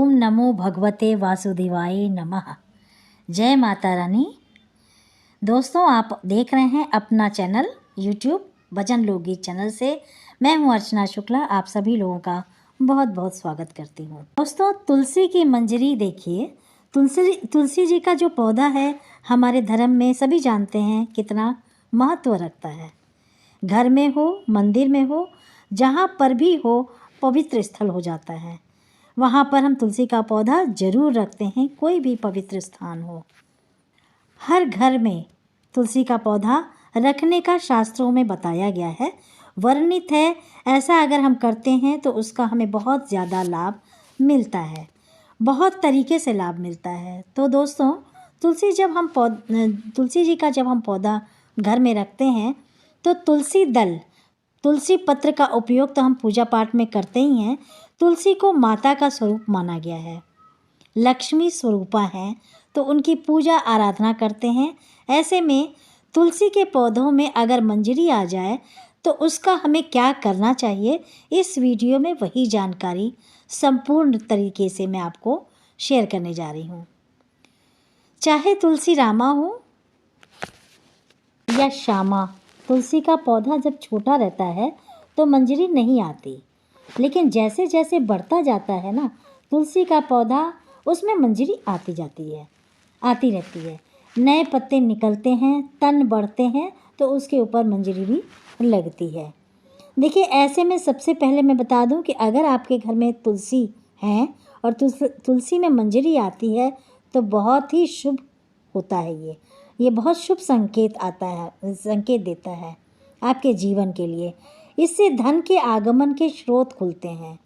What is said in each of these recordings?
ओम नमो भगवते वासुदेवाय नमः। जय माता रानी। दोस्तों, आप देख रहे हैं अपना चैनल यूट्यूब भजन लोकगीत चैनल से। मैं हूं अर्चना शुक्ला। आप सभी लोगों का बहुत बहुत स्वागत करती हूं। दोस्तों, तुलसी की मंजरी देखिए। तुलसी जी का जो पौधा है हमारे धर्म में सभी जानते हैं कितना महत्व रखता है। घर में हो, मंदिर में हो, जहाँ पर भी हो, पवित्र स्थल हो जाता है। वहाँ पर हम तुलसी का पौधा जरूर रखते हैं, कोई भी पवित्र स्थान हो। हर घर में तुलसी का पौधा रखने का शास्त्रों में बताया गया है, वर्णित है। ऐसा अगर हम करते हैं तो उसका हमें बहुत ज़्यादा लाभ मिलता है, बहुत तरीके से लाभ मिलता है। तो दोस्तों, तुलसी जी का जब हम पौधा घर में रखते हैं तो तुलसी दल, तुलसी पत्र का उपयोग तो हम पूजा पाठ में करते ही हैं। तुलसी को माता का स्वरूप माना गया है, लक्ष्मी स्वरूपा हैं, तो उनकी पूजा आराधना करते हैं। ऐसे में तुलसी के पौधों में अगर मंजरी आ जाए तो उसका हमें क्या करना चाहिए, इस वीडियो में वही जानकारी संपूर्ण तरीके से मैं आपको शेयर करने जा रही हूँ। चाहे तुलसी रामा हो या श्यामा, तुलसी का पौधा जब छोटा रहता है तो मंजरी नहीं आती, लेकिन जैसे जैसे बढ़ता जाता है ना तुलसी का पौधा, उसमें मंजरी आती रहती है। नए पत्ते निकलते हैं, तन बढ़ते हैं, तो उसके ऊपर मंजरी भी लगती है। देखिए, ऐसे में सबसे पहले मैं बता दूं कि अगर आपके घर में तुलसी है और तुलसी में मंजरी आती है तो बहुत ही शुभ होता है। ये बहुत शुभ संकेत देता है आपके जीवन के लिए। इससे धन के आगमन के स्रोत खुलते हैं।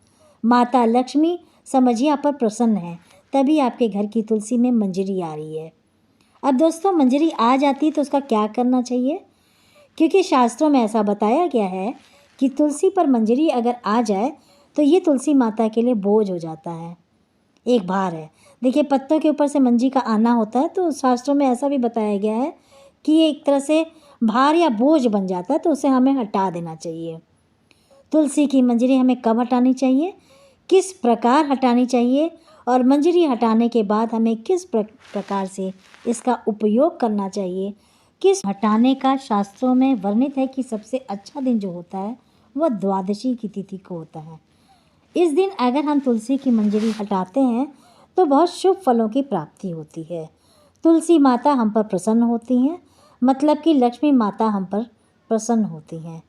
माता लक्ष्मी समझिए आप पर प्रसन्न है, तभी आपके घर की तुलसी में मंजरी आ रही है। अब दोस्तों, मंजरी आ जाती है तो उसका क्या करना चाहिए, क्योंकि शास्त्रों में ऐसा बताया गया है कि तुलसी पर मंजरी अगर आ जाए तो ये तुलसी माता के लिए बोझ हो जाता है, एक भार है। देखिए, पत्तों के ऊपर से मंजरी का आना होता है तो शास्त्रों में ऐसा भी बताया गया है कि ये एक तरह से भार या बोझ बन जाता है, तो उसे हमें हटा देना चाहिए। तुलसी की मंजरी हमें कब हटानी चाहिए, किस प्रकार हटानी चाहिए, और मंजरी हटाने के बाद हमें किस प्रकार से इसका उपयोग करना चाहिए, किस हटाने का शास्त्रों में वर्णित है कि सबसे अच्छा दिन जो होता है वह द्वादशी की तिथि को होता है। इस दिन अगर हम तुलसी की मंजरी हटाते हैं तो बहुत शुभ फलों की प्राप्ति होती है। तुलसी माता हम पर प्रसन्न होती हैं, मतलब कि लक्ष्मी माता हम पर प्रसन्न होती हैं।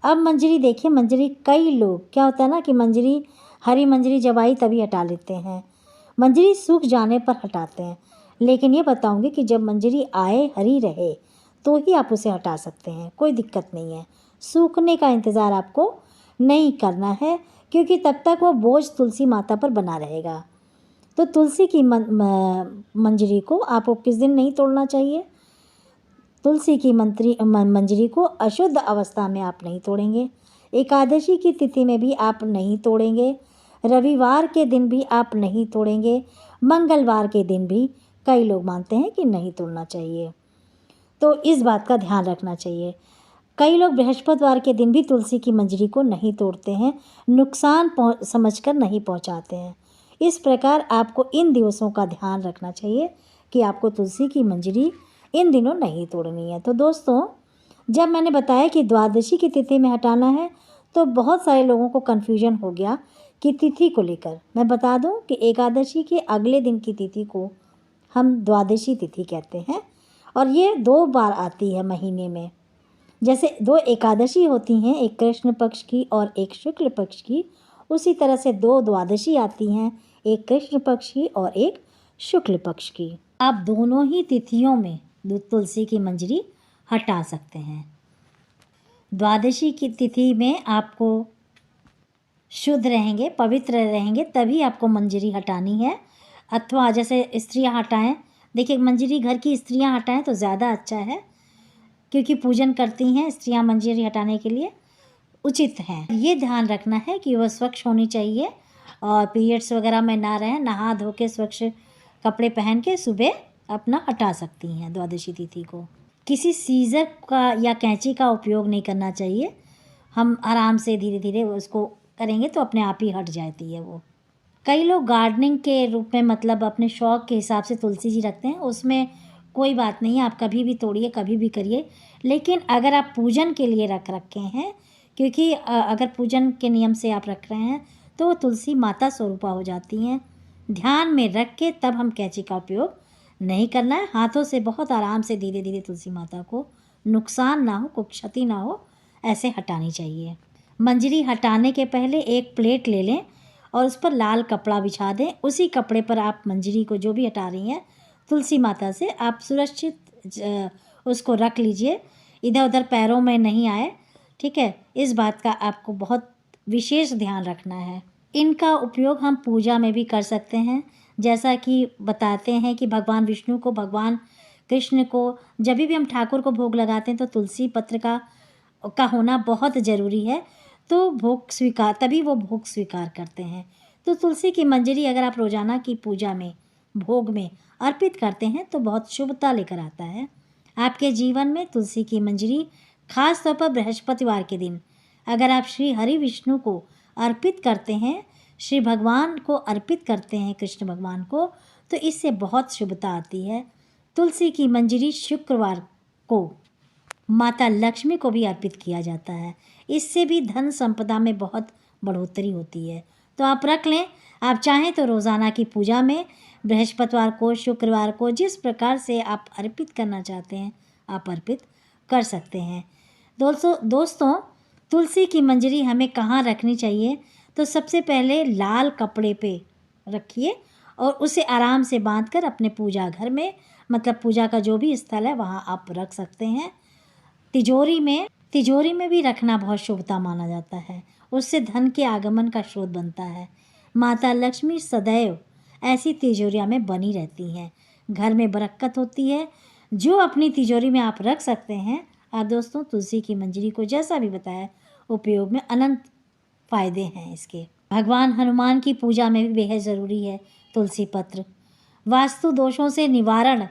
अब मंजरी देखिए, मंजरी कई लोग क्या होता है ना कि हरी मंजरी जब आई तभी हटा लेते हैं, मंजरी सूख जाने पर हटाते हैं। लेकिन ये बताऊंगी कि जब मंजरी आए, हरी रहे, तो ही आप उसे हटा सकते हैं, कोई दिक्कत नहीं है। सूखने का इंतज़ार आपको नहीं करना है, क्योंकि तब तक वो बोझ तुलसी माता पर बना रहेगा। तो तुलसी की मंजरी को आपको किस दिन नहीं तोड़ना चाहिए, तुलसी की मंजरी को अशुद्ध अवस्था में आप नहीं तोड़ेंगे, एकादशी की तिथि में भी आप नहीं तोड़ेंगे, रविवार के दिन भी आप नहीं तोड़ेंगे, मंगलवार के दिन भी कई लोग मानते हैं कि नहीं तोड़ना चाहिए। तो इस बात का ध्यान रखना चाहिए। कई लोग बृहस्पतिवार के दिन भी तुलसी की मंजरी को नहीं तोड़ते हैं, नुकसान समझकर नहीं पहुंचाते हैं। इस प्रकार आपको इन दिवसों का ध्यान रखना चाहिए कि आपको तुलसी की मंजरी इन दिनों नहीं तोड़नी है। तो दोस्तों, जब मैंने बताया कि द्वादशी की तिथि में हटाना है तो बहुत सारे लोगों को कन्फ्यूजन हो गया कि तिथि को लेकर। मैं बता दूं कि एकादशी के अगले दिन की तिथि को हम द्वादशी तिथि कहते हैं, और ये 2 बार आती है महीने में। जैसे 2 एकादशी होती हैं, एक कृष्ण पक्ष की और एक शुक्ल पक्ष की, उसी तरह से 2 द्वादशी आती हैं, एक कृष्ण पक्ष की और एक शुक्ल पक्ष की। आप दोनों ही तिथियों में तुलसी की मंजरी हटा सकते हैं। द्वादशी की तिथि में आपको शुद्ध रहेंगे, पवित्र रहेंगे, तभी आपको मंजरी हटानी है। अथवा जैसे स्त्रियां हटाएं, देखिए मंजरी घर की स्त्रियां हटाएं तो ज़्यादा अच्छा है, क्योंकि पूजन करती हैं स्त्रियां, मंजरी हटाने के लिए उचित हैं। ये ध्यान रखना है कि वह स्वच्छ होनी चाहिए और पीरियड्स वगैरह में ना रहें। नहा धो के स्वच्छ कपड़े पहन के सुबह अपना हटा सकती हैं द्वादशी तिथि को। किसी सीजर का या कैंची का उपयोग नहीं करना चाहिए। हम आराम से धीरे धीरे उसको करेंगे तो अपने आप ही हट जाती है वो। कई लोग गार्डनिंग के रूप में मतलब अपने शौक के हिसाब से तुलसी जी रखते हैं, उसमें कोई बात नहीं है, आप कभी भी तोड़िए, कभी भी करिए। लेकिन अगर आप पूजन के लिए रख रखे हैं, क्योंकि अगर पूजन के नियम से आप रख रहे हैं तो वो तुलसी माता स्वरूपा हो जाती हैं। ध्यान में रख के तब हम कैंची का उपयोग नहीं करना है। हाथों से बहुत आराम से धीरे धीरे तुलसी माता को नुकसान ना हो, कोई क्षति ना हो, ऐसे हटानी चाहिए। मंजरी हटाने के पहले एक प्लेट ले लें और उस पर लाल कपड़ा बिछा दें। उसी कपड़े पर आप मंजरी को जो भी हटा रही हैं तुलसी माता से, आप सुरक्षित उसको रख लीजिए, इधर उधर पैरों में नहीं आए, ठीक है। इस बात का आपको बहुत विशेष ध्यान रखना है। इनका उपयोग हम पूजा में भी कर सकते हैं, जैसा कि बताते हैं कि भगवान विष्णु को, भगवान कृष्ण को जब भी हम ठाकुर को भोग लगाते हैं तो तुलसी पत्र का होना बहुत ज़रूरी है, तो भोग स्वीकार, तभी वो भोग स्वीकार करते हैं। तो तुलसी की मंजरी अगर आप रोज़ाना की पूजा में, भोग में अर्पित करते हैं तो बहुत शुभता लेकर आता है आपके जीवन में। तुलसी की मंजरी खास तौर पर बृहस्पतिवार के दिन अगर आप श्री हरि विष्णु को अर्पित करते हैं, श्री भगवान को अर्पित करते हैं, कृष्ण भगवान को, तो इससे बहुत शुभता आती है। तुलसी की मंजरी शुक्रवार को माता लक्ष्मी को भी अर्पित किया जाता है, इससे भी धन संपदा में बहुत बढ़ोतरी होती है। तो आप रख लें, आप चाहें तो रोज़ाना की पूजा में बृहस्पतिवार को, शुक्रवार को, जिस प्रकार से आप अर्पित करना चाहते हैं आप अर्पित कर सकते हैं। दोस्तों तुलसी की मंजरी हमें कहाँ रखनी चाहिए? तो सबसे पहले लाल कपड़े पे रखिए और उसे आराम से बांधकर अपने पूजा घर में, मतलब पूजा का जो भी स्थल है वहाँ आप रख सकते हैं। तिजोरी में भी रखना बहुत शुभता माना जाता है, उससे धन के आगमन का स्रोत बनता है। माता लक्ष्मी सदैव ऐसी तिजोरियाँ में बनी रहती हैं, घर में बरकत होती है। जो अपनी तिजोरी में आप रख सकते हैं। आप दोस्तों तुलसी की मंजरी को जैसा भी बताया उपयोग में अनंत फायदे हैं इसके। भगवान हनुमान की पूजा में भी बेहद ज़रूरी है तुलसी पत्र। वास्तु दोषों से निवारण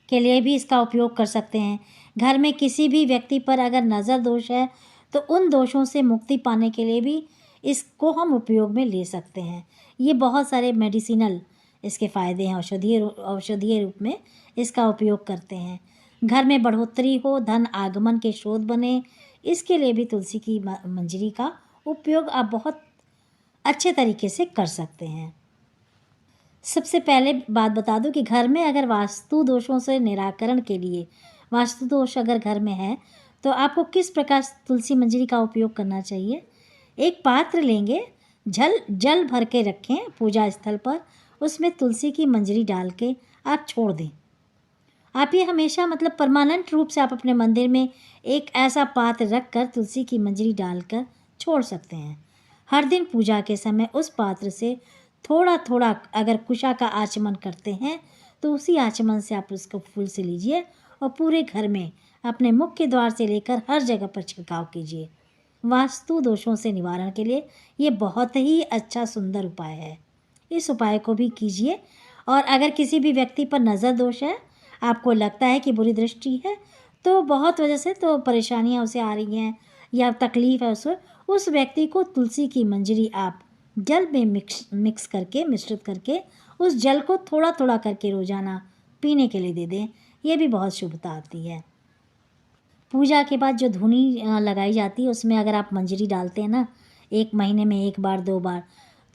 के लिए भी इसका उपयोग कर सकते हैं। घर में किसी भी व्यक्ति पर अगर नज़र दोष है तो उन दोषों से मुक्ति पाने के लिए भी इसको हम उपयोग में ले सकते हैं। ये बहुत सारे मेडिसिनल इसके फ़ायदे हैं, औषधीय रूप में इसका उपयोग करते हैं। घर में बढ़ोतरी हो, धन आगमन के स्रोत बने, इसके लिए भी तुलसी की मंजरी का उपयोग आप बहुत अच्छे तरीके से कर सकते हैं। सबसे पहले बात बता दूं कि घर में अगर वास्तु दोषों से निराकरण के लिए, वास्तु दोष अगर घर में है तो आपको किस प्रकार तुलसी मंजरी का उपयोग करना चाहिए। एक पात्र लेंगे, जल भर के रखें पूजा स्थल पर, उसमें तुलसी की मंजरी डाल के आप छोड़ दें। आप ये हमेशा मतलब परमानेंट रूप से आप अपने मंदिर में एक ऐसा पात्र रख कर तुलसी की मंजरी डालकर छोड़ सकते हैं। हर दिन पूजा के समय उस पात्र से थोड़ा थोड़ा अगर कुशा का आचमन करते हैं तो उसी आचमन से आप उसको फूल से लीजिए और पूरे घर में अपने मुख्य द्वार से लेकर हर जगह पर छिड़काव कीजिए। वास्तु दोषों से निवारण के लिए ये बहुत ही अच्छा सुंदर उपाय है, इस उपाय को भी कीजिए। और अगर किसी भी व्यक्ति पर नज़र दोष है, आपको लगता है कि बुरी दृष्टि है, तो बहुत वजह से तो परेशानियां उसे आ रही हैं या तकलीफ़ है उसे, उस व्यक्ति को तुलसी की मंजरी आप जल में मिश्रित करके उस जल को थोड़ा थोड़ा करके रोज़ाना पीने के लिए दे दें। ये भी बहुत शुभता आती है। पूजा के बाद जो धुनी लगाई जाती है उसमें अगर आप मंजरी डालते हैं ना, 1 महीने में 1 बार 2 बार,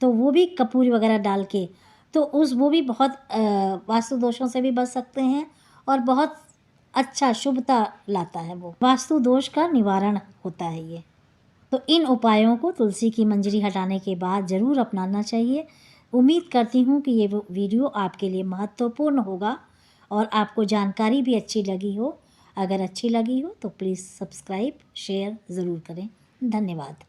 तो वो भी कपूर वगैरह डाल के, तो वो भी बहुत वास्तु दोषों से भी बच सकते हैं और बहुत अच्छा शुभता लाता है। वो वास्तु दोष का निवारण होता है ये। तो इन उपायों को तुलसी की मंजरी हटाने के बाद ज़रूर अपनाना चाहिए। उम्मीद करती हूँ कि ये वीडियो आपके लिए महत्वपूर्ण होगा और आपको जानकारी भी अच्छी लगी हो। अगर अच्छी लगी हो तो प्लीज़ सब्सक्राइब, शेयर ज़रूर करें। धन्यवाद।